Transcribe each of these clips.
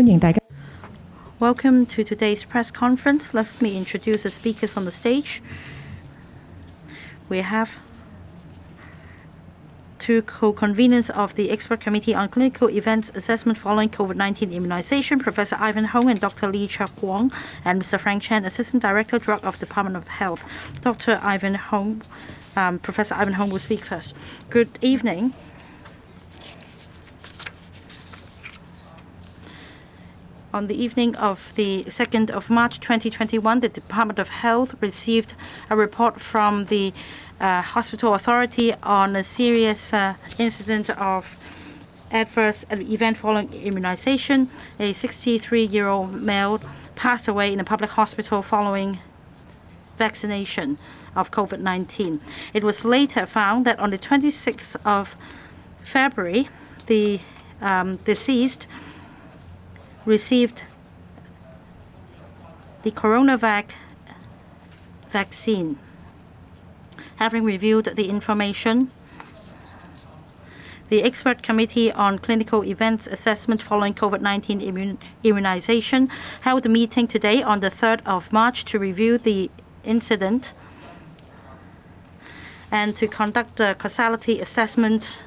歡迎大家。Welcome to today's press conference. Let me introduce the speakers on the stage. We have two co-conveners of the Expert Committee on Clinical Events Assessment following COVID-19 Immunization, Professor Ivan Hong and Dr. Lee Chuk-Wong, and Mr. Frank Chen, Assistant Director, Drug of Department of Health. Professor Ivan Hong will speak first. Good evening. On the evening of the 2nd of March 2021, the Department of Health received a report from the hospital authority on a serious incident of adverse event following immunization. A 63-year-old male passed away in a public hospital following vaccination of COVID-19. It was later found that on the 26th of February, the deceased received the CoronaVac vaccine. Having reviewed the information, the Expert Committee on Clinical Events Assessment following COVID-19 immunization held a meeting today on the 3rd of March to review the incident and to conduct a causality assessment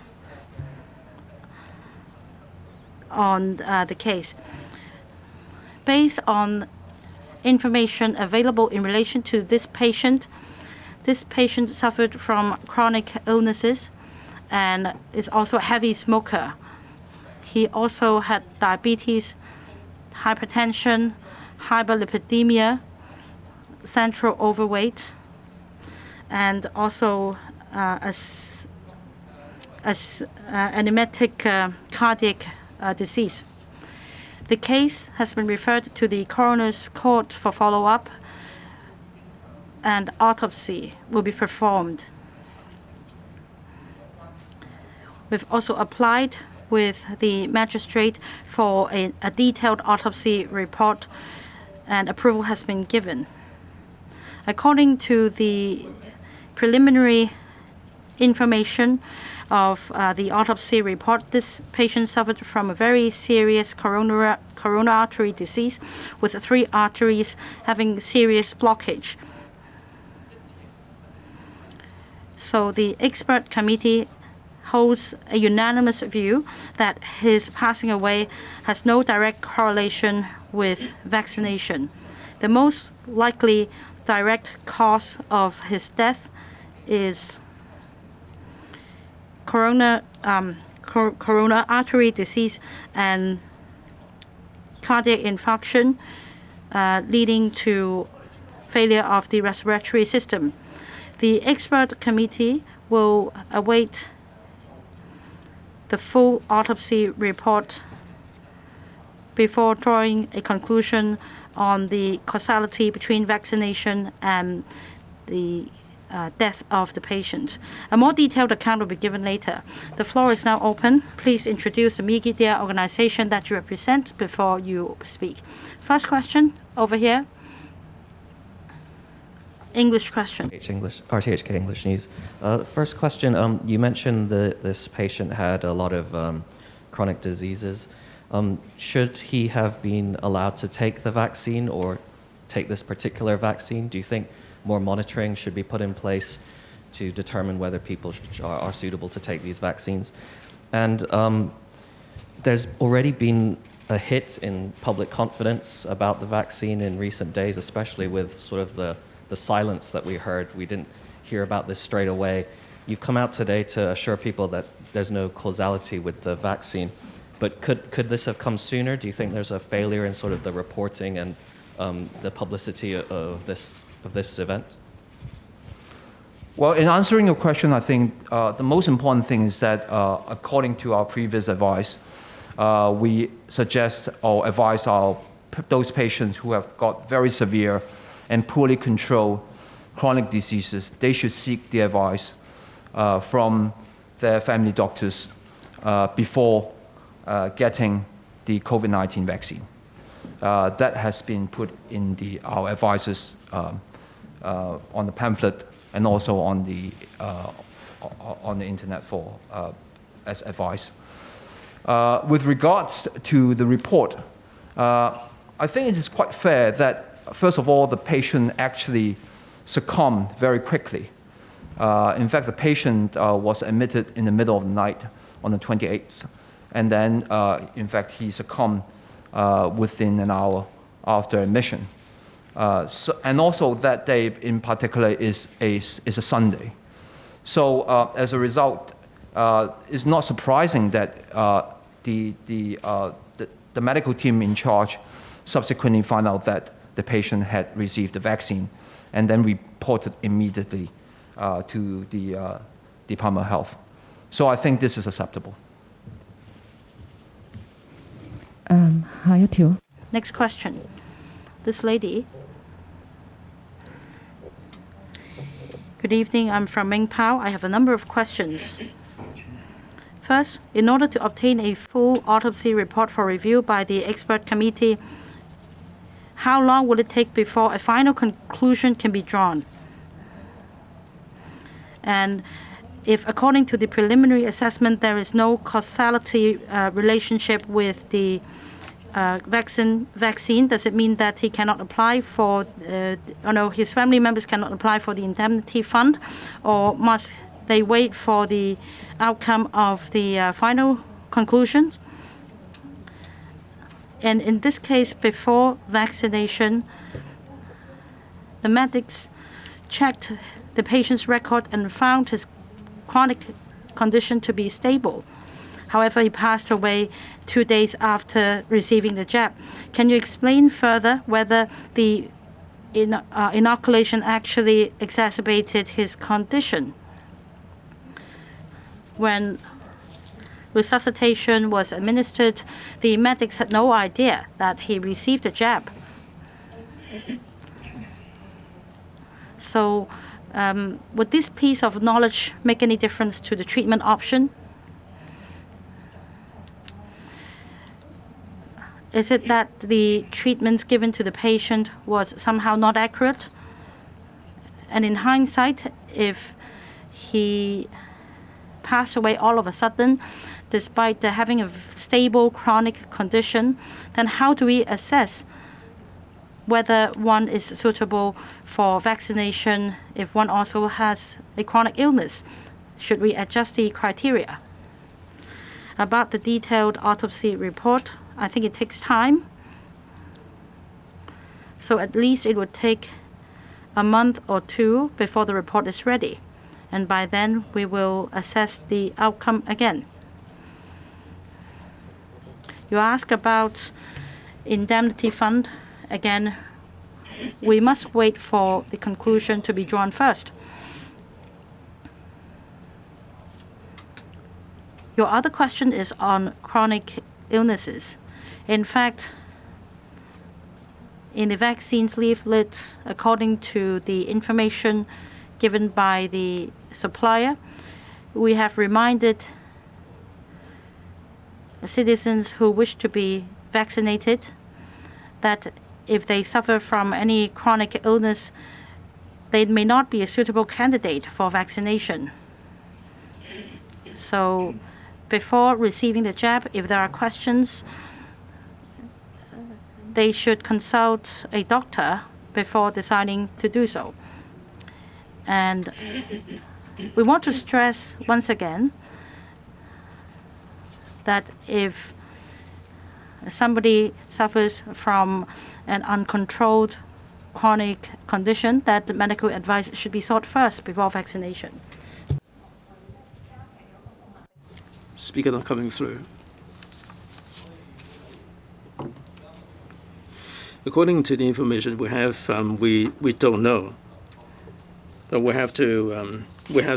on the case. Based on information available in relation to this patient suffered from chronic illnesses and is also a heavy smoker. He also had diabetes, hypertension, hyperlipidemia, central overweight, and also anemetic cardiac disease. The case has been referred to the coroner's court for follow-up, and autopsy will be performed. We've also applied with the magistrate for a detailed autopsy report, and approval has been given. According to the preliminary information of the autopsy report, this patient suffered from a very serious coronary artery disease with 3 arteries having serious blockage. So the expert committee holds a unanimous view that his passing away has no direct correlation with vaccination. The most likely direct cause of his death is coronary artery disease and cardiac infarction leading to failure of the respiratory system. The expert committee will await the full autopsy report before drawing a conclusion on the causality between vaccination and the death of the patient. A more detailed account will be given later. The floor is now open. Please introduce the media organization that you represent before you speak. First question over here. English question. RTHK English News. First question, you mentioned that this patient had a lot of chronic diseases. Should he have been allowed to take the vaccine or take this particular vaccine? Do you think more monitoring should be put in place to determine whether people are suitable to take these vaccines? And there's already been a hit in public confidence about the vaccine in recent days, especially with sort of the silence that we heard. We didn't hear about this straight away. You've come out today to assure people that there's no causality with the vaccine, but could this have come sooner? Do you think there's a failure in sort of the reporting and the publicity of this event? Well, in answering your question, I think the most important thing is that according to our previous advice, we suggest or advise those patients who have got very severe and poorly controlled chronic diseases, they should seek the advice from their family doctors before getting the COVID-19 vaccine. That has been put in our advices on the pamphlet and also on the internet as advice. With regards to the report, I think it is quite fair that, first of all, the patient actually succumbed very quickly. In fact, the patient was admitted in the middle of the night on the 28th. And then, in fact, he succumbed within an hour after admission. And also that day in particular is a Sunday. So as a result, it's not surprising that the medical team in charge subsequently found out that the patient had received the vaccine and then reported immediately to the Department of Health. So I think this is acceptable. 下一條。 Next question. This lady. Good evening, I'm from Mingpao. I have a number of questions. First, in order to obtain a full autopsy report for review by the expert committee, how long will it take before a final conclusion can be drawn? And if, according to the preliminary assessment, there is no causality relationship with the vaccine, does it mean that he cannot apply for, his family members cannot apply for the indemnity fund, or must they wait for the outcome of the final conclusions? And in this case, before vaccination, the medics checked the patient's record and found his chronic condition to be stable. However, he passed away 2 days after receiving the jab. Can you explain further whether the inoculation actually exacerbated his condition? When resuscitation was administered, the medics had no idea that he received the jab. So, would this piece of knowledge make any difference to the treatment option? Is it that the treatments given to the patient was somehow not accurate? And in hindsight, if he passed away all of a sudden, despite having a stable chronic condition, then how do we assess whether one is suitable for vaccination if one also has a chronic illness? Should we adjust the criteria? About the detailed autopsy report, I think it takes time. So at least it would take a month or two before the report is ready. And by then, we will assess the outcome again. You ask about indemnity fund. Again, we must wait for the conclusion to be drawn first. Your other question is on chronic illnesses. In fact, in the vaccines leaflet, according to the information given by the supplier, we have reminded citizens who wish to be vaccinated that if they suffer from any chronic illness, they may not be a suitable candidate for vaccination. So before receiving the jab, if there are questions, they should consult a doctor before deciding to do so. And we want to stress once again that if somebody suffers from an uncontrolled chronic condition, that the medical advice should be sought first before vaccination. Speaker not coming through. According to the information we have, we don't know. But we have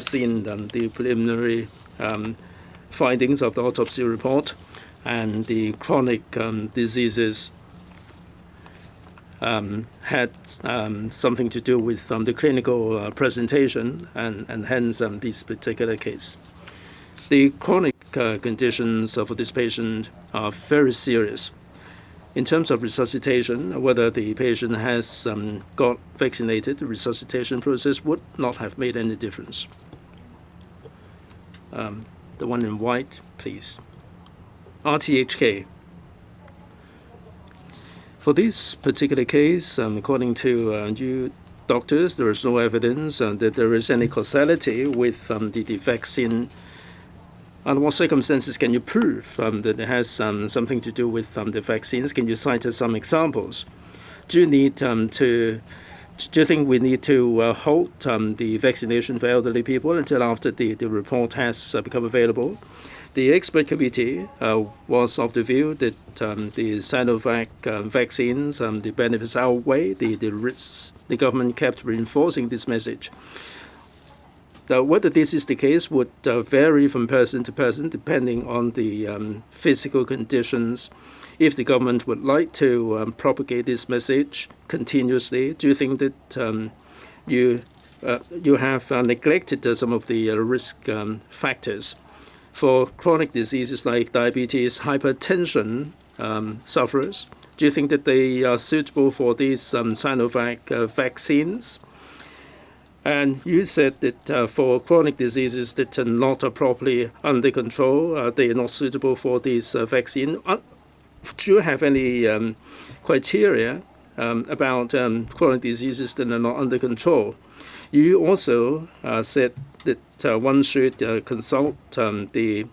seen the preliminary findings of the autopsy report, and the chronic diseases had something to do with the clinical presentation, and hence this particular case. The chronic conditions of this patient are very serious. In terms of resuscitation, whether the patient has got vaccinated, the resuscitation process would not have made any difference. The one in white, please. RTHK. For this particular case, according to you doctors, there is no evidence that there is any causality with the vaccine. Under what circumstances can you prove that it has something to do with the vaccines? Can you cite us some examples? Do you think we need to halt the vaccination for elderly people until after the report has become available? The expert committee was of the view that the Sinovac vaccines, the benefits outweigh the risks. The government kept reinforcing this message. Whether this is the case would vary from person to person, depending on the physical conditions. If the government would like to propagate this message continuously, do you think that you have neglected some of the risk factors? For chronic diseases like diabetes, hypertension sufferers, do you think that they are suitable for these Sinovac vaccines? And you said that for chronic diseases that are not properly under control, they are not suitable for this vaccine. Do you have any criteria about chronic diseases that are not under control? You also said that one should consult the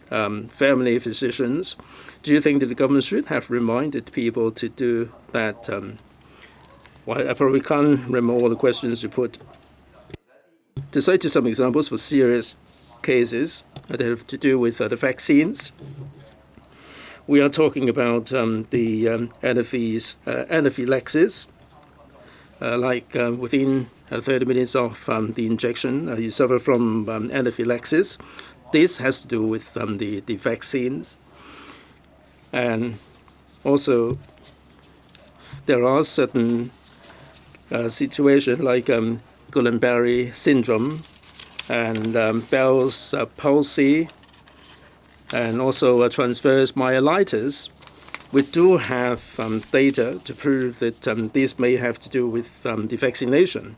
family physicians. Do you think that the government should have reminded people to do that? Well, I probably can't remember all the questions you put. To cite some examples for serious cases that have to do with the vaccines, we are talking about the anaphylaxis, like within 30 minutes of the injection, you suffer from anaphylaxis. This has to do with the vaccines. And also, there are certain situations like Guillain-Barré syndrome and Bell's palsy, and also transverse myelitis. We do have data to prove that this may have to do with the vaccination,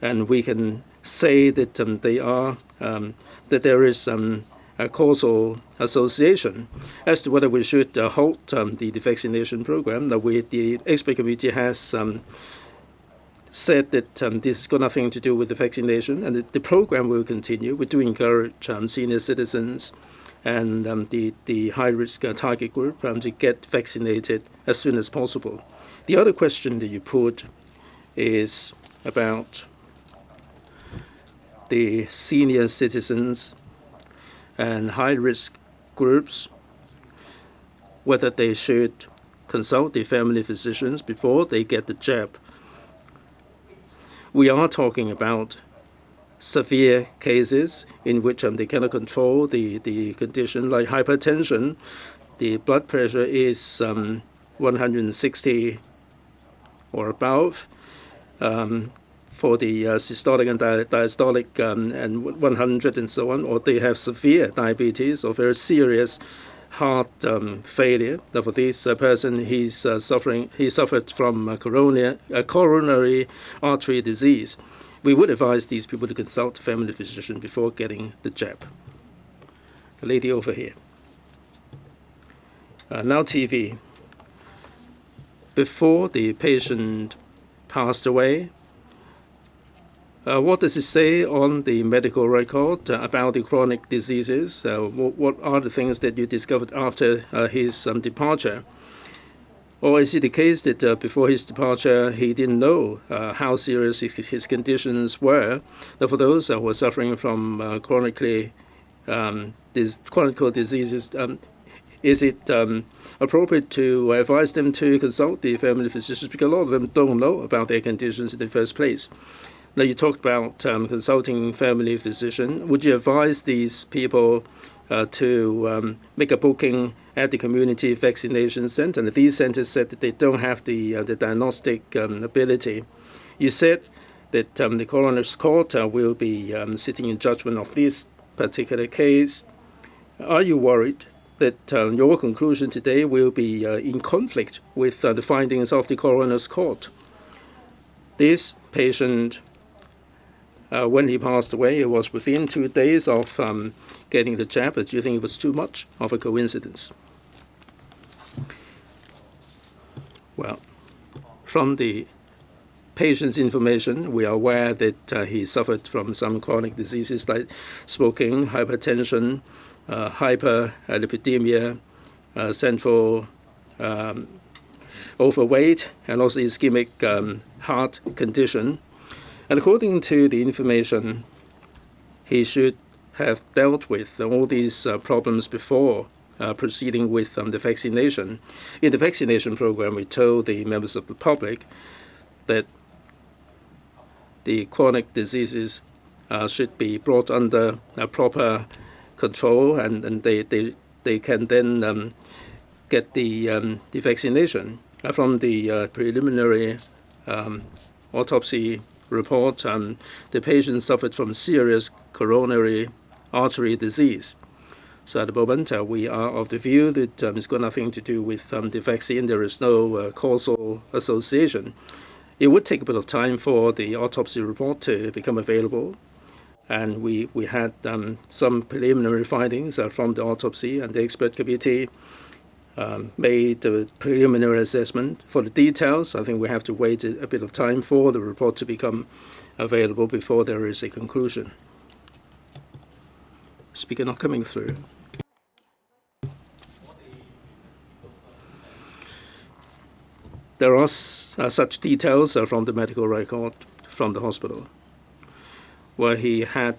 and we can say that that there is a causal association. As to whether we should halt the vaccination program, the expert committee has said that this has got nothing to do with the vaccination, and the program will continue. We do encourage senior citizens and the high-risk target group to get vaccinated as soon as possible. The other question that you put is about the senior citizens and high-risk groups, whether they should consult the family physicians before they get the jab. We are talking about severe cases in which they cannot control the condition, like hypertension. The blood pressure is 160 or above. For the systolic and diastolic and 100 and so on, or they have severe diabetes or very serious heart failure. For this person, he suffered from coronary artery disease. We would advise these people to consult a family physician before getting the jab. The lady over here. Now TV. Before the patient passed away, what does it say on the medical record about the chronic diseases? What are the things that you discovered after his departure? Or is it the case that before his departure, he didn't know how serious his conditions were? For those who are suffering from chronic diseases, is it appropriate to advise them to consult the family physicians? Because a lot of them don't know about their conditions in the first place. Now, you talked about consulting family physician. Would you advise these people to make a booking at the community vaccination center? And these centers said that they don't have the diagnostic ability. You said that the coroner's court will be sitting in judgment of this particular case. Are you worried that your conclusion today will be in conflict with the findings of the coroner's court? This patient, when he passed away, it was within 2 days of getting the jab. But do you think it was too much of a coincidence? Well, From the patient's information, we are aware that he suffered from some chronic diseases like smoking, hypertension, hyperlipidemia, central overweight, and also ischemic heart condition. And according to the information, he should have dealt with all these problems before proceeding with the vaccination. In the vaccination program, we told the members of the public that the chronic diseases should be brought under proper control, and they can then get the vaccination. From the preliminary autopsy report, the patient suffered from serious coronary artery disease. So at the moment, we are of the view that it's got nothing to do with the vaccine. There is no causal association. It would take a bit of time for the autopsy report to become available. And we had some preliminary findings from the autopsy, and the expert committee made a preliminary assessment. For the details, I think we have to wait a bit of time for the report to become available before there is a conclusion. Speaker not coming through. There are such details from the medical record from the hospital, where he had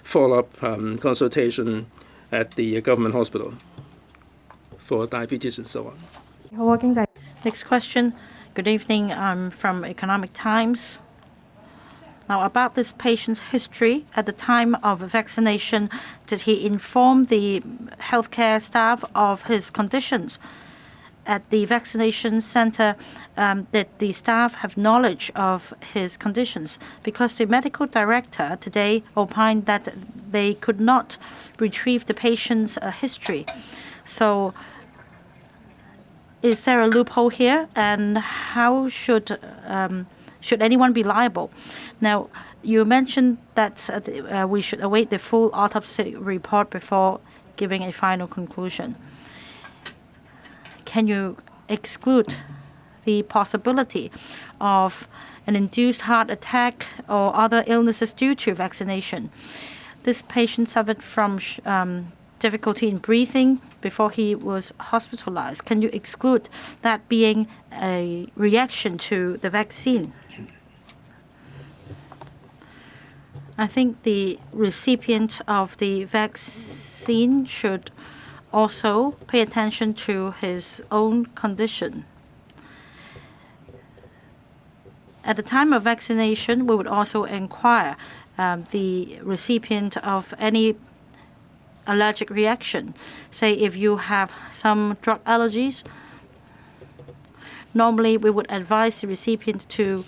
follow-up consultation at the government hospital for diabetes and so on. Next question. Good evening. I'm from Economic Times. Now, about this patient's history, at the time of vaccination, did he inform the healthcare staff of his conditions? At the vaccination center, did the staff have knowledge of his conditions? Because the medical director today opined that they could not retrieve the patient's history. So is there a loophole here? And how should anyone be liable? Now, you mentioned that we should await the full autopsy report before giving a final conclusion. Can you exclude the possibility of an induced heart attack or other illnesses due to vaccination? This patient suffered from difficulty in breathing before he was hospitalized. Can you exclude that being a reaction to the vaccine? I think the recipient of the vaccine should also pay attention to his own condition. At the time of vaccination, we would also inquire the recipient of any allergic reaction. Say if you have some drug allergies, normally we would advise the recipient to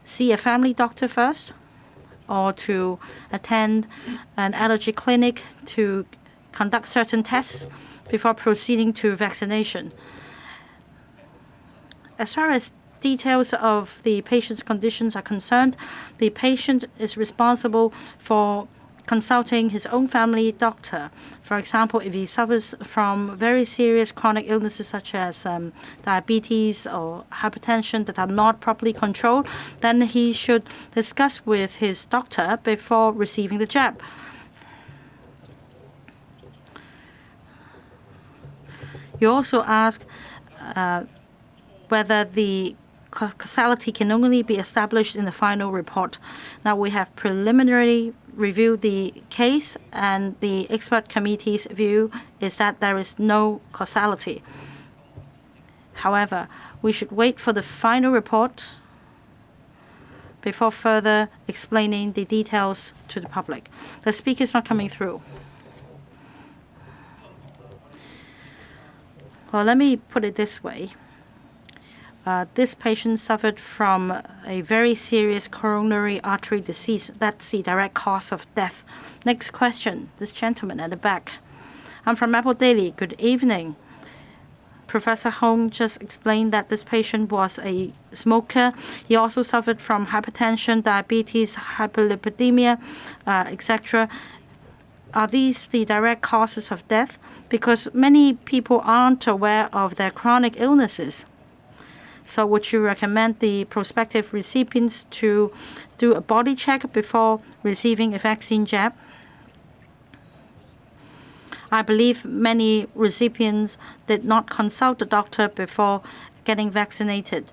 see a family doctor first, or to attend an allergy clinic to conduct certain tests before proceeding to vaccination. As far as details of the patient's conditions are concerned, the patient is responsible for consulting his own family doctor. For example, if he suffers from very serious chronic illnesses such as diabetes or hypertension that are not properly controlled, then he should discuss with his doctor before receiving the jab. You also ask whether the causality can only be established in the final report. Now, we have preliminarily reviewed the case, and the expert committee's view is that there is no causality. However, we should wait for the final report before further explaining the details to the public. The speaker is not coming through. Well, let me put it this way. This patient suffered from a very serious coronary artery disease. That's the direct cause of death. Next question, this gentleman at the back. I'm from Apple Daily. Good evening. Professor Hong just explained that this patient was a smoker. He also suffered from hypertension, diabetes, hyperlipidemia, etc. Are these the direct causes of death? Because many people aren't aware of their chronic illnesses. So would you recommend the prospective recipients to do a body check before receiving a vaccine jab? I believe many recipients did not consult the doctor before getting vaccinated.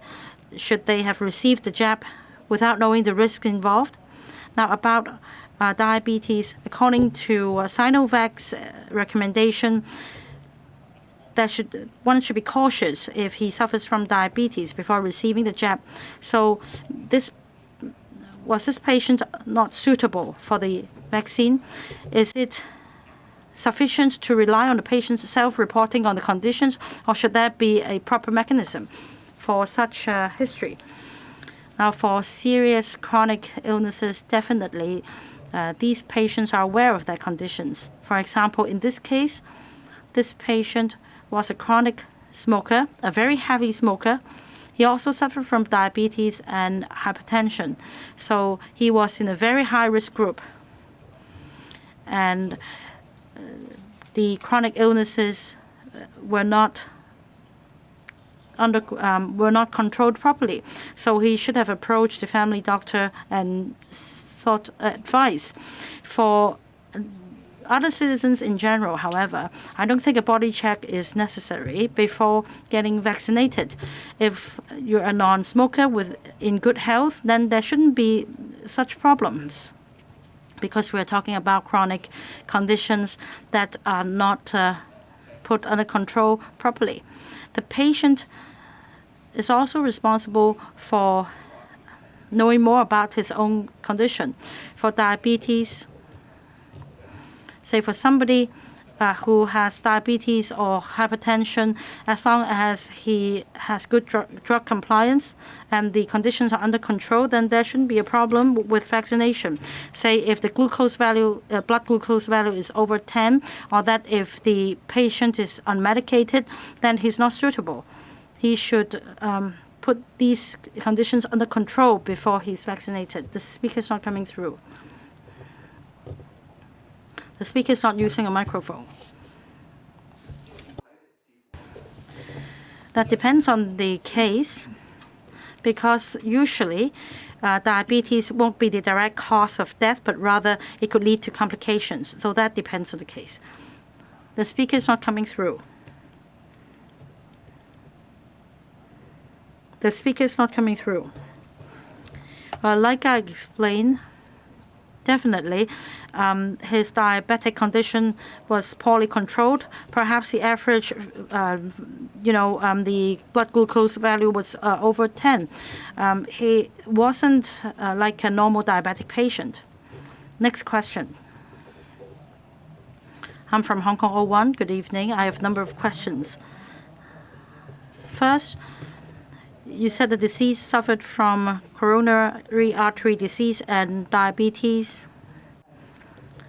Should they have received the jab without knowing the risks involved? Now, about diabetes, according to Sinovac's recommendation, one should be cautious if he suffers from diabetes before receiving the jab. So was this patient not suitable for the vaccine? Is it sufficient to rely on the patient's self-reporting on the conditions, or should there be a proper mechanism for such history? Now, for serious chronic illnesses, definitely these patients are aware of their conditions. For example, in this case, this patient was a chronic smoker, a very heavy smoker. He also suffered from diabetes and hypertension. So he was in a very high-risk group. And the chronic illnesses were not controlled properly. So he should have approached the family doctor and sought advice. For other citizens in general, however, I don't think a body check is necessary before getting vaccinated. If you're a non-smoker in good health, then there shouldn't be such problems, because we're talking about chronic conditions that are not put under control properly. The patient is also responsible for knowing more about his own condition. For diabetes, say for somebody who has diabetes or hypertension, as long as he has good drug compliance and the conditions are under control, then there shouldn't be a problem with vaccination. Say if the glucose value, blood glucose value is over 10, or that if the patient is unmedicated, then he's not suitable. He should put these conditions under control before he's vaccinated. The speaker's not coming through. The speaker is not using a microphone. That depends on the case, because usually diabetes won't be the direct cause of death, but rather it could lead to complications. So that depends on the case. The speaker is not coming through. The speaker is not coming through. Like I explained, definitely, his diabetic condition was poorly controlled. Perhaps the average, the blood glucose value was over 10. He wasn't like a normal diabetic patient. Next question. I'm from Hong Kong 01. Good evening. I have a number of questions. First, you said the deceased suffered from coronary artery disease and diabetes.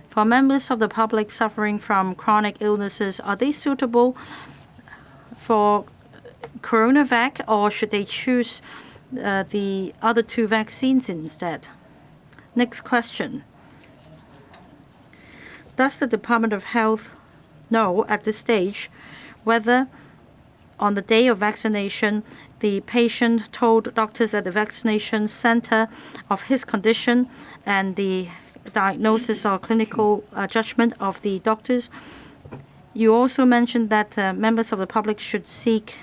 For members of the public suffering from chronic illnesses, are they suitable for CoronaVac, or should they choose the other two vaccines instead? Next question. Does the Department of Health know at this stage whether on the day of vaccination the patient told doctors at the vaccination center of his condition and the diagnosis or clinical judgment of the doctors? You also mentioned that members of the public should seek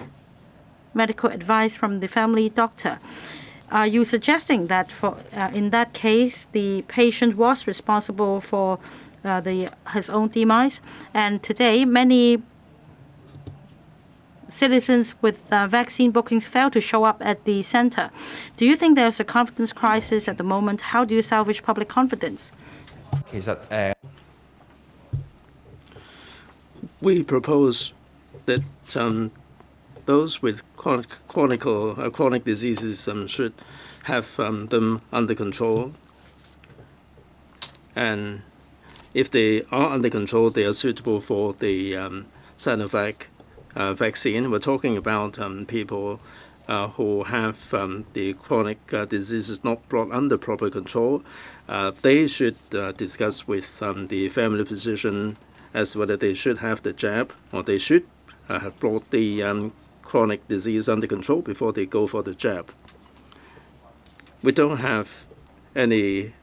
medical advice from the family doctor. Are you suggesting that in that case the patient was responsible for his own demise? And today many citizens with vaccine bookings fail to show up at the center. Do you think there's a confidence crisis at the moment? How do you salvage public confidence? We propose that those with chronic diseases should have them under control. And if they are under control, they are suitable for the Sinovac vaccine. We're talking about people who have the chronic diseases not brought under proper control. They should discuss with the family physician as whether they should have the jab or they should have brought the chronic disease under control before they go for the jab. We don't have any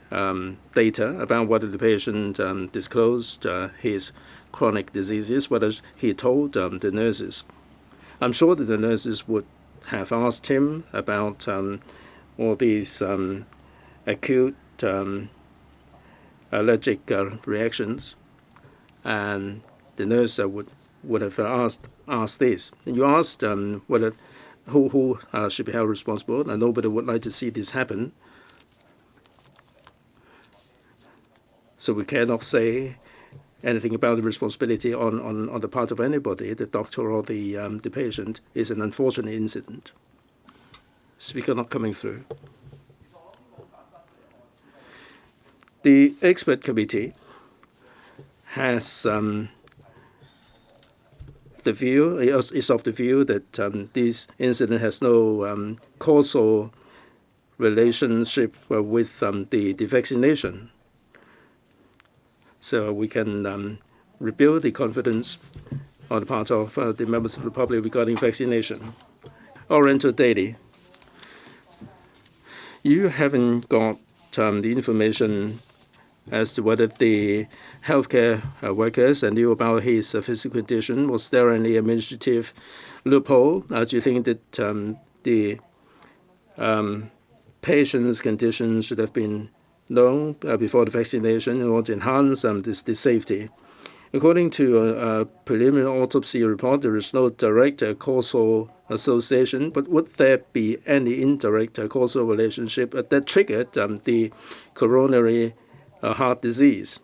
data about whether the patient disclosed his chronic diseases, whether he told the nurses. I'm sure that the nurses would have asked him about all these acute allergic reactions, and the nurse would have asked this. And you asked whether who should be held responsible, and nobody would like to see this happen. So we cannot say anything about the responsibility on the part of anybody, the doctor or the patient. It's an unfortunate incident. Speaker not coming through. The expert committee has is of the view that this incident has no causal relationship with the vaccination. So we can rebuild the confidence on the part of the members of the public regarding vaccination. Oriental Daily. You haven't got the information as to whether the healthcare workers knew about his physical condition. Was there any administrative loophole? Do you think that the patient's condition should have been known before the vaccination in order to enhance the safety? According to a preliminary autopsy report, there is no direct causal association, but would there be any indirect causal relationship that triggered the coronary heart disease?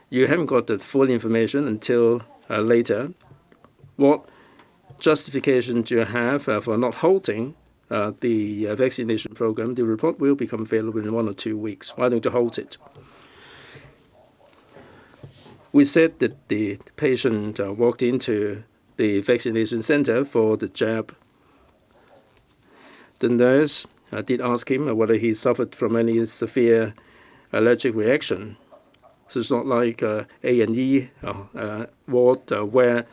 You haven't got the full information until later. What justification do you have for not halting the vaccination program? The report will become available in 1 or 2 weeks. Why don't you halt it? We said that the patient walked into the vaccination center for the jab. The nurse did ask him whether he suffered from any severe allergic reaction. So it's not like A&E ward where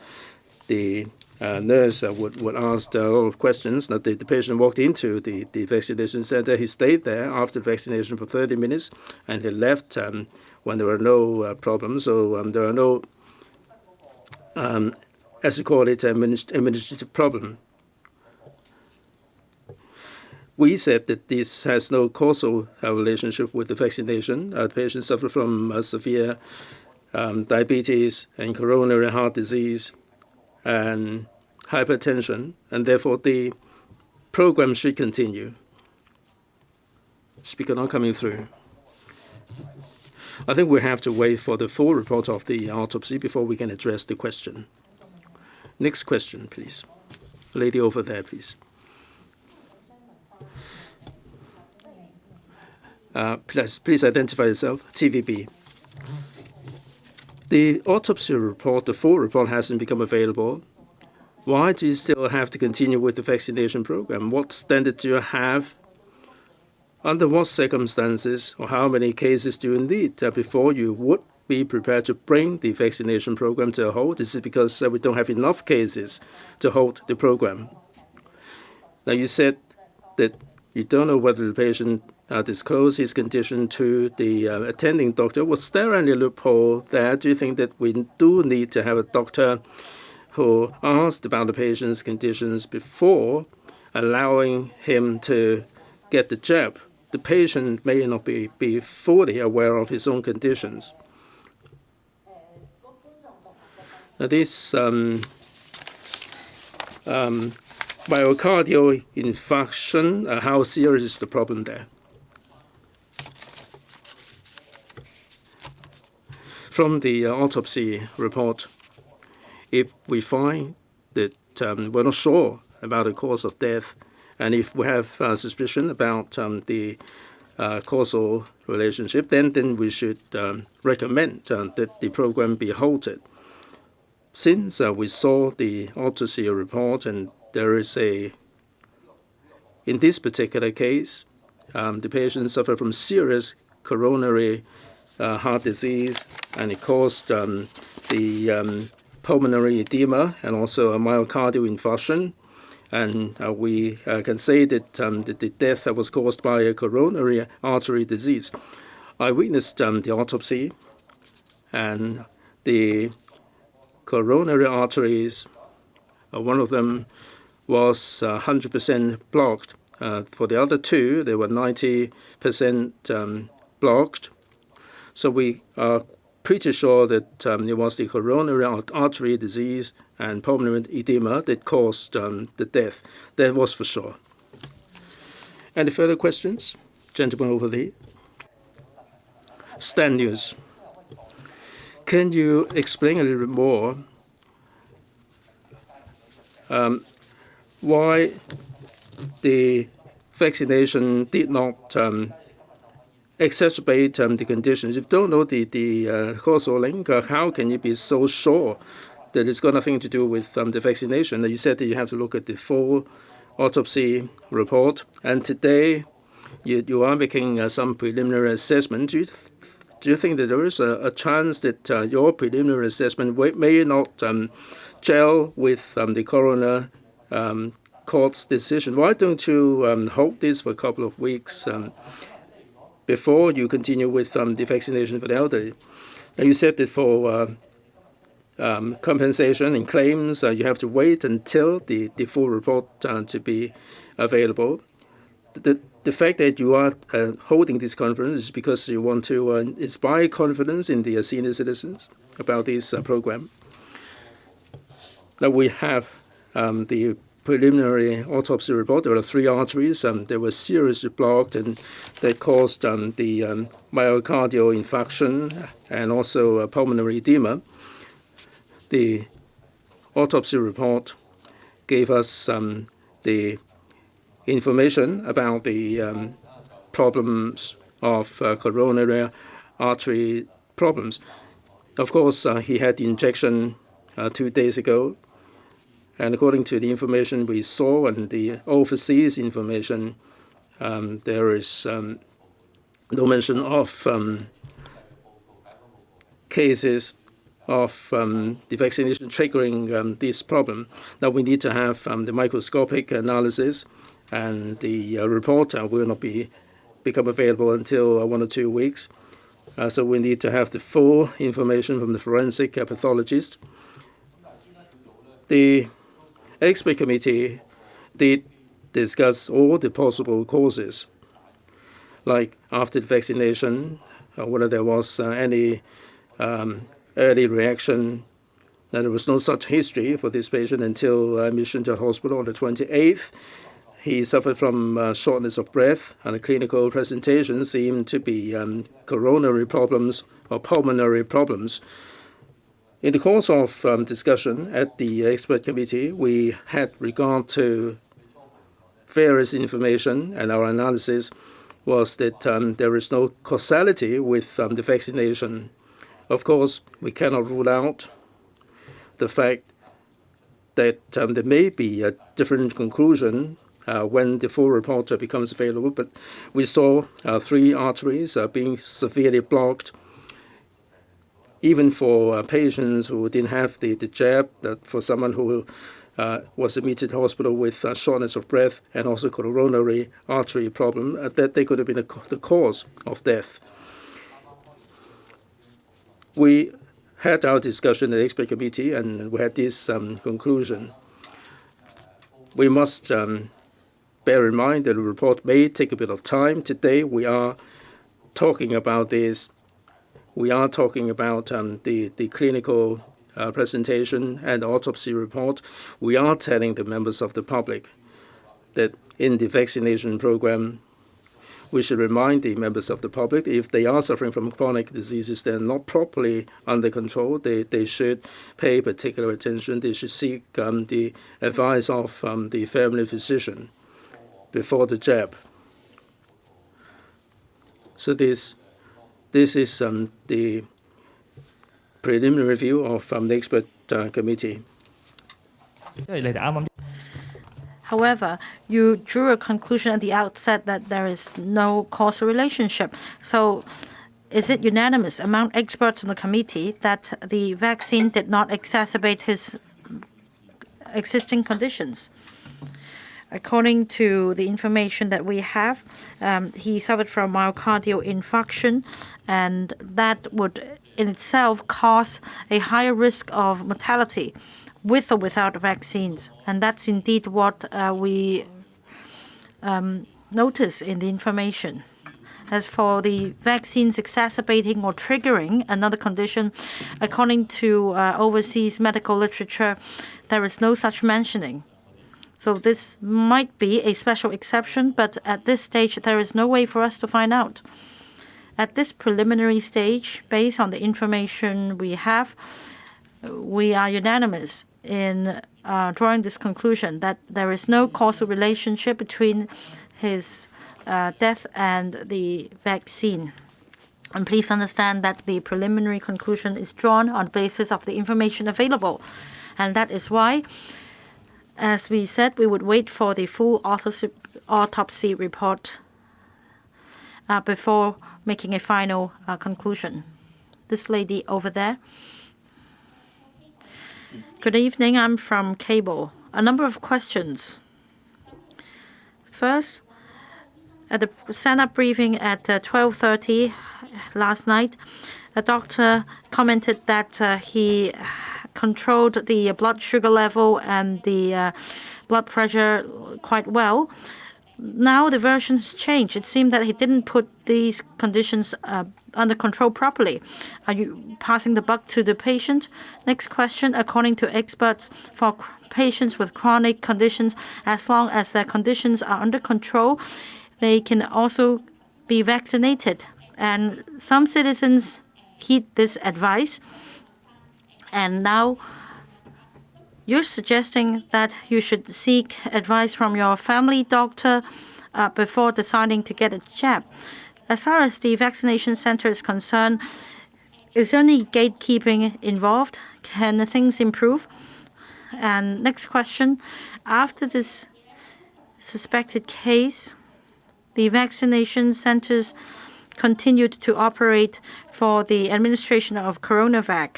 the nurse would ask a lot of questions. That the patient walked into the vaccination center. He stayed there after vaccination for 30 minutes, and he left when there were no problems. So there are no, as we call it, administrative problem. We said that this has no causal relationship with the vaccination. The patient suffered from severe diabetes and coronary heart disease and hypertension, and therefore the program should continue. Speaker not coming through. I think we have to wait for the full report of the autopsy before we can address the question. Next question, please. Lady over there, please. Please identify yourself. TVB. The autopsy report, the full report, hasn't become available. Why do you still have to continue with the vaccination program? What standard do you have? Under what circumstances or how many cases do you need before you would be prepared to bring the vaccination program to a halt? This is because we don't have enough cases to hold the program. Now, you said that you don't know whether the patient disclosed his condition to the attending doctor. Was there any loophole there? Do you think that we do need to have a doctor who asked about the patient's conditions before allowing him to get the jab? The patient may not be fully aware of his own conditions. Now, this myocardial infarction, how serious is the problem there? From the autopsy report, if we find that we're not sure about the cause of death, and if we have suspicion about the causal relationship, then we should recommend that the program be halted. Since we saw the autopsy report, and there is in this particular case, the patient suffered from serious coronary heart disease, and it caused the pulmonary edema and also a myocardial infarction. And we can say that the death was caused by a coronary artery disease. I witnessed the autopsy, and the coronary arteries, one of them was 100% blocked. For the other two, they were 90% blocked. So we are pretty sure that it was the coronary artery disease and pulmonary edema that caused the death. That was for sure. Any further questions? Gentleman over there. Stan News. Can you explain a little bit more why the vaccination did not exacerbate the conditions? If you don't know the causal link, how can you be so sure that it's got nothing to do with the vaccination? You said that you have to look at the full autopsy report, and today you are making some preliminary assessment. Do you think that there is a chance that your preliminary assessment may not gel with the coroner court's decision? Why don't you hold this for a couple of weeks before you continue with the vaccination for the elderly? You said that for compensation and claims, you have to wait until the full report to be available. The fact that you are holding this conference is because you want to inspire confidence in the senior citizens about this program. Now we have the preliminary autopsy report. There were 3 arteries. They were seriously blocked, and they caused the myocardial infarction and also pulmonary edema. The autopsy report gave us the information about the problems of coronary artery problems. Of course, he had the injection 2 days ago, and according to the information we saw and the overseas information, there is no mention of cases of the vaccination triggering this problem. Now we need to have the microscopic analysis, and the report will not become available until 1 or 2 weeks. So we need to have the full information from the forensic pathologist. The expert committee did discuss all the possible causes, like after the vaccination, whether there was any early reaction. Now, there was no such history for this patient until admission to the hospital on the 28th. He suffered from shortness of breath, and the clinical presentation seemed to be coronary problems or pulmonary problems. In the course of discussion at the expert committee, we had regard to various information, and our analysis was that there is no causality with the vaccination. Of course, we cannot rule out the fact that there may be a different conclusion when the full report becomes available, but we saw 3 arteries being severely blocked. Even for patients who didn't have the jab, that for someone who was admitted to hospital with shortness of breath and also coronary artery problem, that they could have been the cause of death. We had our discussion at the expert committee, and we had this conclusion. We must bear in mind that the report may take a bit of time. Today we are talking about this. We are talking about the clinical presentation and autopsy report. We are telling the members of the public that in the vaccination program, we should remind the members of the public if they are suffering from chronic diseases that are not properly under control, they should pay particular attention. They should seek the advice of the family physician before the jab. So this is the preliminary review of the expert committee. However, you drew a conclusion at the outset that there is no causal relationship. So is it unanimous among experts on the committee that the vaccine did not exacerbate his existing conditions? According to the information that we have, he suffered from myocardial infarction, and that would in itself cause a higher risk of mortality with or without vaccines. And that's indeed what we notice in the information. As for the vaccines exacerbating or triggering another condition, according to overseas medical literature, there is no such mentioning. So this might be a special exception, but at this stage, there is no way for us to find out. At this preliminary stage, based on the information we have, we are unanimous in drawing this conclusion that there is no causal relationship between his death and the vaccine. And please understand that the preliminary conclusion is drawn on the basis of the information available. And that is why, as we said, we would wait for the full autopsy report before making a final conclusion. This lady over there. Good evening, I'm from Cable. A number of questions. First, at the stand-up briefing at 12:30 last night, a doctor commented that he controlled the blood sugar level and the blood pressure quite well. Now the versions change. It seemed that he didn't put these conditions under control properly. Are you passing the buck to the patient? Next question. According to experts, for patients with chronic conditions, as long as their conditions are under control, they can also be vaccinated. And some citizens heed this advice. And now you're suggesting that you should seek advice from your family doctor before deciding to get a jab. As far as the vaccination center is concerned, is there any gatekeeping involved? Can things improve? And next question. After this suspected case, the vaccination centers continued to operate for the administration of CoronaVac.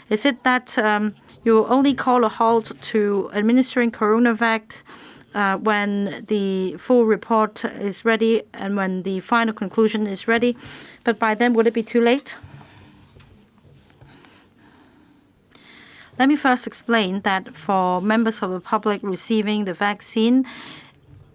Is it that you only call a halt to administering CoronaVac when the full report is ready and when the final conclusion is ready? But by then, would it be too late? Let me first explain that for members of the public receiving the vaccine,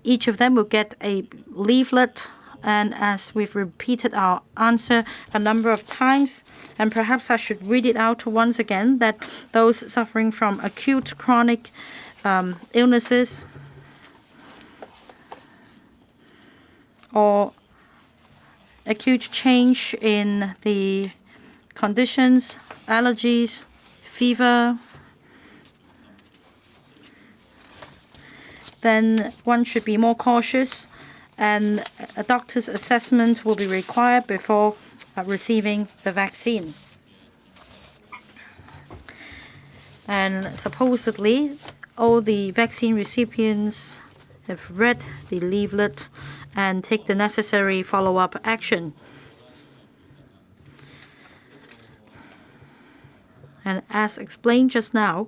each of them will get a leaflet. And as we've repeated our answer a number of times, and perhaps I should read it out once again, that those suffering from acute chronic illnesses or acute change in the conditions, allergies, fever, then one should be more cautious, and a doctor's assessment will be required before receiving the vaccine. And supposedly, all the vaccine recipients have read the leaflet and take the necessary follow-up action. And as explained just now,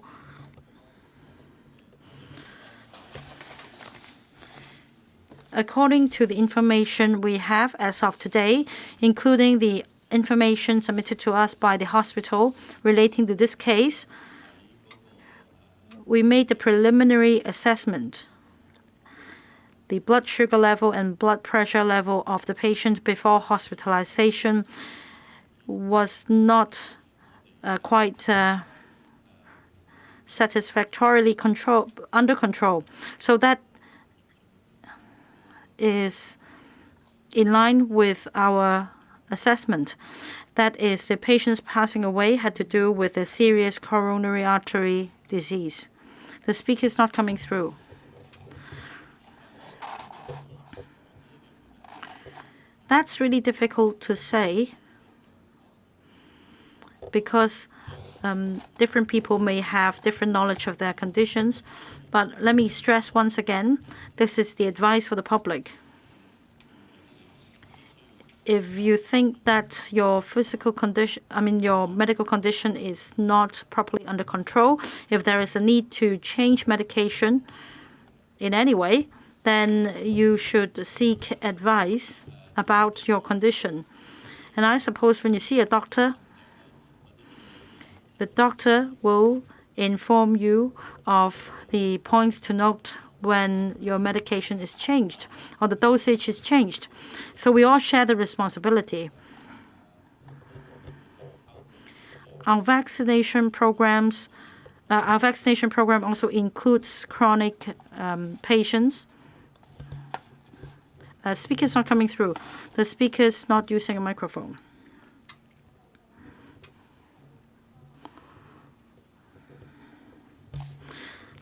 according to the information we have as of today, including the information submitted to us by the hospital relating to this case, we made the preliminary assessment. The blood sugar level and blood pressure level of the patient before hospitalization was not quite satisfactorily under control. So that is in line with our assessment. That is, the patient's passing away had to do with a serious coronary artery disease. The speaker is not coming through. That's really difficult to say because different people may have different knowledge of their conditions. But let me stress once again, this is the advice for the public. if you think that your your medical condition is not properly under control, if there is a need to change medication in any way, then you should seek advice about your condition. And I suppose when you see a doctor, the doctor will inform you of the points to note when your medication is changed or the dosage is changed. So we all share the responsibility. Our vaccination program also includes chronic patients. Speaker's not coming through. The speaker's not using a microphone.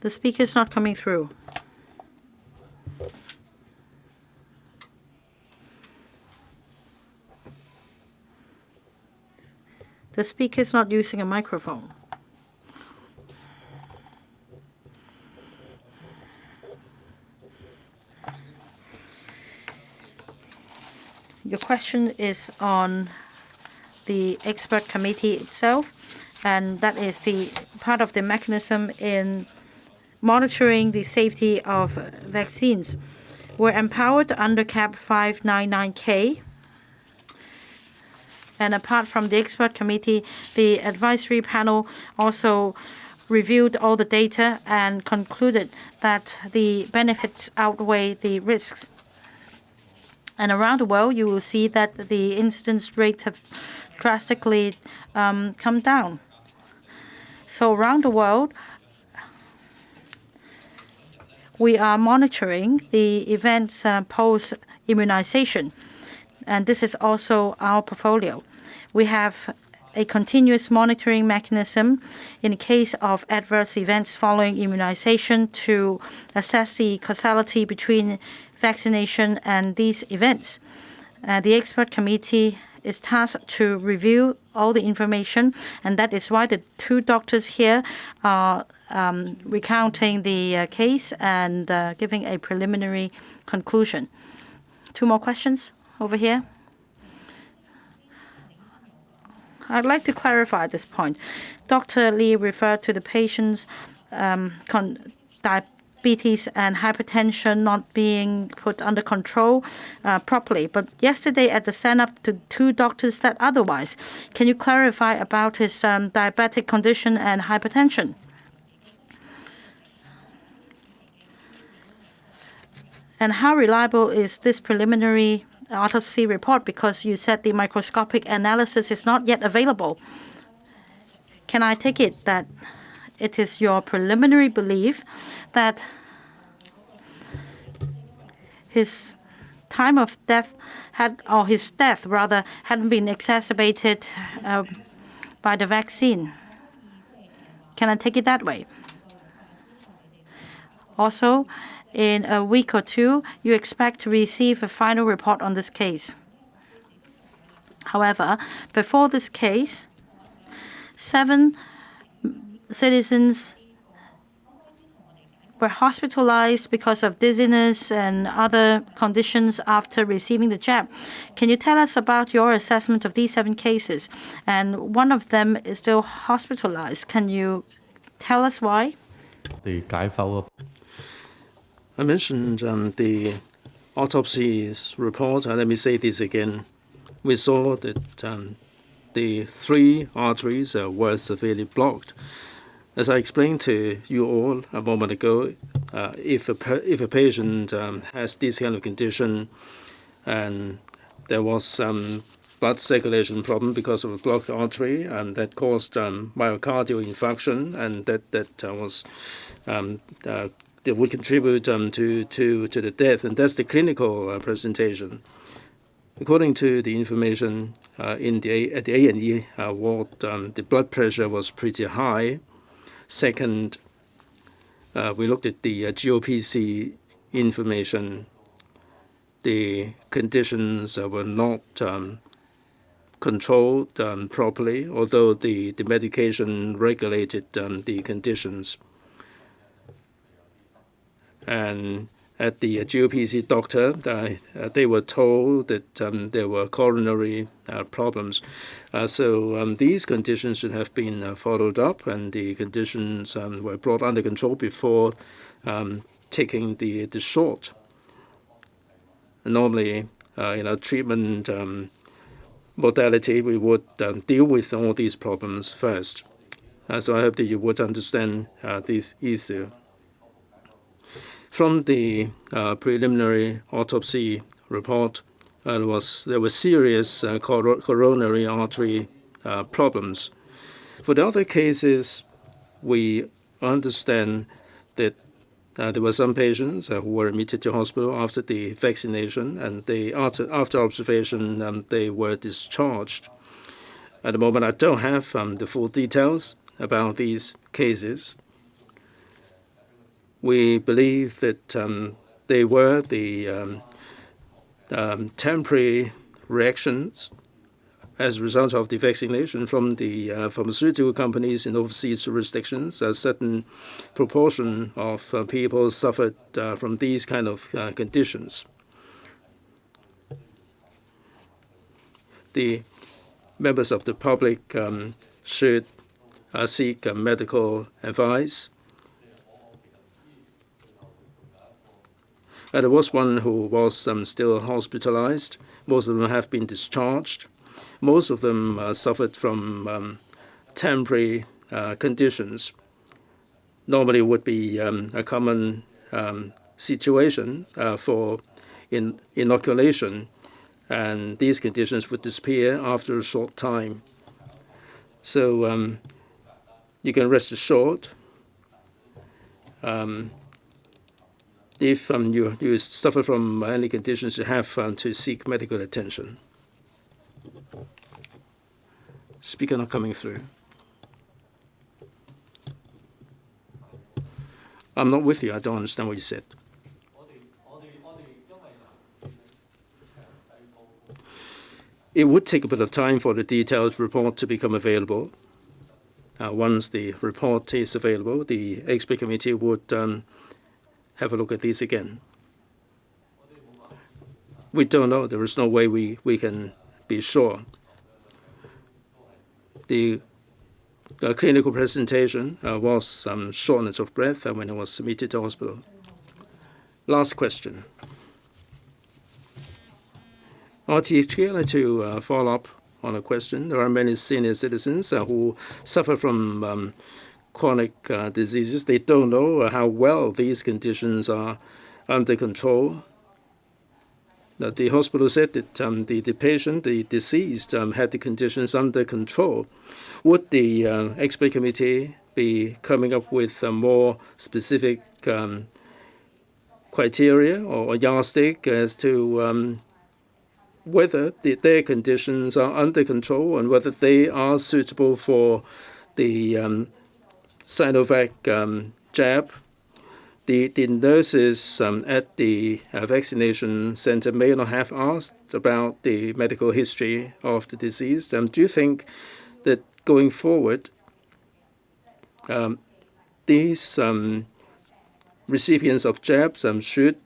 The speaker's not coming through. The speaker's not using a microphone. Your question is on the expert committee itself, and that is the part of the mechanism in monitoring the safety of vaccines. We're empowered under Cap 599K. And apart from the expert committee, the advisory panel also reviewed all the data and concluded that the benefits outweigh the risks. And around the world, you will see that the incidence rates have drastically come down. So around the world, we are monitoring the events post-immunization. And this is also our portfolio. We have a continuous monitoring mechanism in case of adverse events following immunization to assess the causality between vaccination and these events. The expert committee is tasked to review all the information, and that is why the two doctors here are recounting the case and giving a preliminary conclusion. Two more questions over here. I'd like to clarify this point. Dr. Lee referred to the patient's diabetes and hypertension not being put under control properly. But yesterday at the stand-up, the two doctors said otherwise. Can you clarify about his diabetic condition and hypertension? And how reliable is this preliminary autopsy report, because you said the microscopic analysis is not yet available? Can I take it that it is your preliminary belief that his time of death his death hadn't been exacerbated by the vaccine? Can I take it that way? Also, in a week or two, you expect to receive a final report on this case. However, before this case, 7 citizens were hospitalized because of dizziness and other conditions after receiving the jab. Can you tell us about your assessment of these 7 cases? And one of them is still hospitalized. Can you tell us why? I mentioned the autopsy report, and let me say this again. We saw that the 3 arteries were severely blocked. As I explained to you all a moment ago, if a patient has this kind of condition and there was some blood circulation problem because of a blocked artery, and that caused myocardial infarction, and that would contribute to the death, and that's the clinical presentation. According to the information at the A&E ward, the blood pressure was pretty high. Second, we looked at the GOPC information. The conditions were not controlled properly, although the medication regulated the conditions. And at the GOPC doctor, they were told that there were coronary problems. So these conditions should have been followed up, and the conditions were brought under control before taking the short. Normally, in our treatment modality, we would deal with all these problems first. So I hope that you would understand this issue. From the preliminary autopsy report, there were serious coronary artery problems. For the other cases, we understand that there were some patients who were admitted to hospital after the vaccination, and after observation, they were discharged. At the moment, I don't have the full details about these cases. We believe that they were the temporary reactions as a result of the vaccination from the pharmaceutical companies in overseas jurisdictions. A certain proportion of people suffered from these kind of conditions. The members of the public should seek medical advice. There was one who was still hospitalized. Most of them have been discharged. Most of them suffered from temporary conditions. Normally would be a common situation for inoculation, and these conditions would disappear after a short time. So you can rest assured if you suffer from any conditions, you have to seek medical attention. Speaker not coming through. I'm not with you. I don't understand what you said. It would take a bit of time for the detailed report to become available. Once the report is available, the expert committee would have a look at these again. We don't know. There is no way we can be sure. The clinical presentation was shortness of breath when it was submitted to hospital. Last question. RTHK, I'd like to follow up on a question. There are many senior citizens who suffer from chronic diseases. They don't know how well these conditions are under control. The hospital said that the patient, the deceased, had the conditions under control. Would the expert committee be coming up with more specific criteria or yardstick as to whether their conditions are under control and whether they are suitable for the Sinovac jab? The nurses at the vaccination center may not have asked about the medical history of the disease. Do you think that going forward, these recipients of jabs should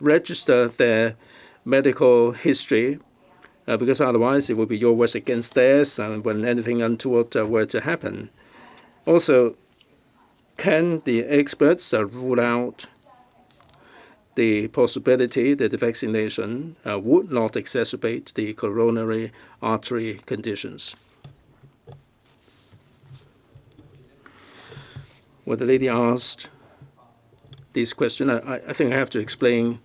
register their medical history? Because otherwise it will be your words against theirs when anything untoward were to happen. Also, can the experts rule out the possibility that the vaccination would not exacerbate the coronary artery conditions? Well, the lady asked this question. I think I have to explain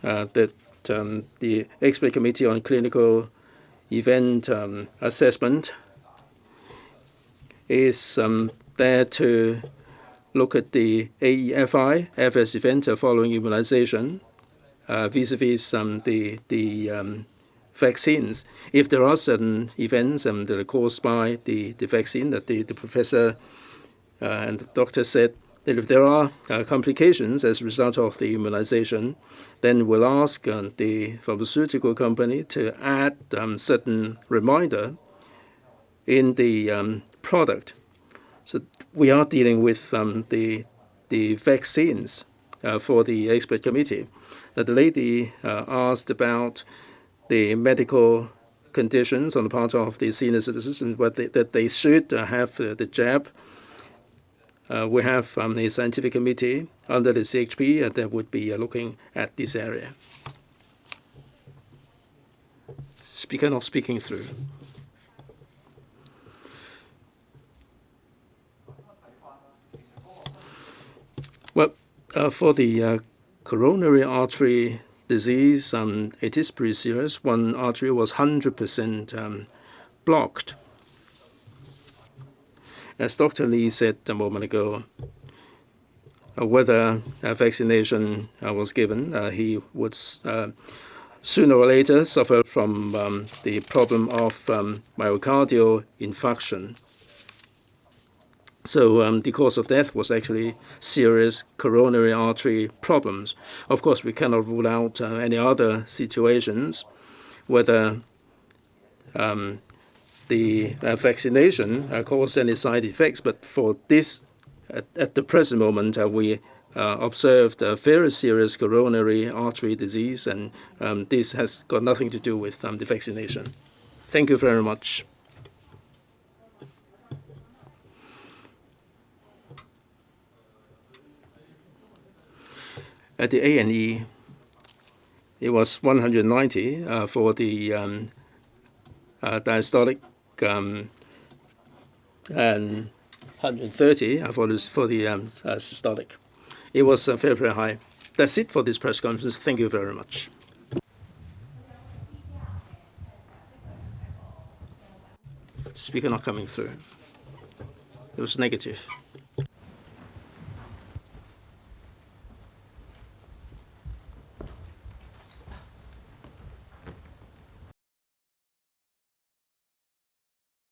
that the expert committee on clinical event assessment is there to look at the AEFI, adverse event following immunization, vis-a-vis the vaccines. If there are certain events that are caused by the vaccine, that the professor and the doctor said that if there are complications as a result of the immunization, then we'll ask the pharmaceutical company to add certain reminder in the product. So we are dealing with the vaccines for the expert committee. The lady asked about the medical conditions on the part of the senior citizens and that they should have the jab. We have a scientific committee under the CHP that would be looking at this area. Speaker not speaking through. Well, for the coronary artery disease, it is pretty serious. One artery was 100% blocked. As Dr. Lee said a moment ago, whether vaccination was given, he would sooner or later suffer from the problem of myocardial infarction. So the cause of death was actually serious coronary artery problems. Of course, we cannot rule out any other situations, whether the vaccination caused any side effects. But for this, at the present moment, we observed a very serious coronary artery disease, and this has got nothing to do with the vaccination. Thank you very much. At the A&E, it was 190 for the diastolic and 130 for the systolic. It was very, very high. That's it for this press conference. Thank you very much. Speaker not coming through. It was negative.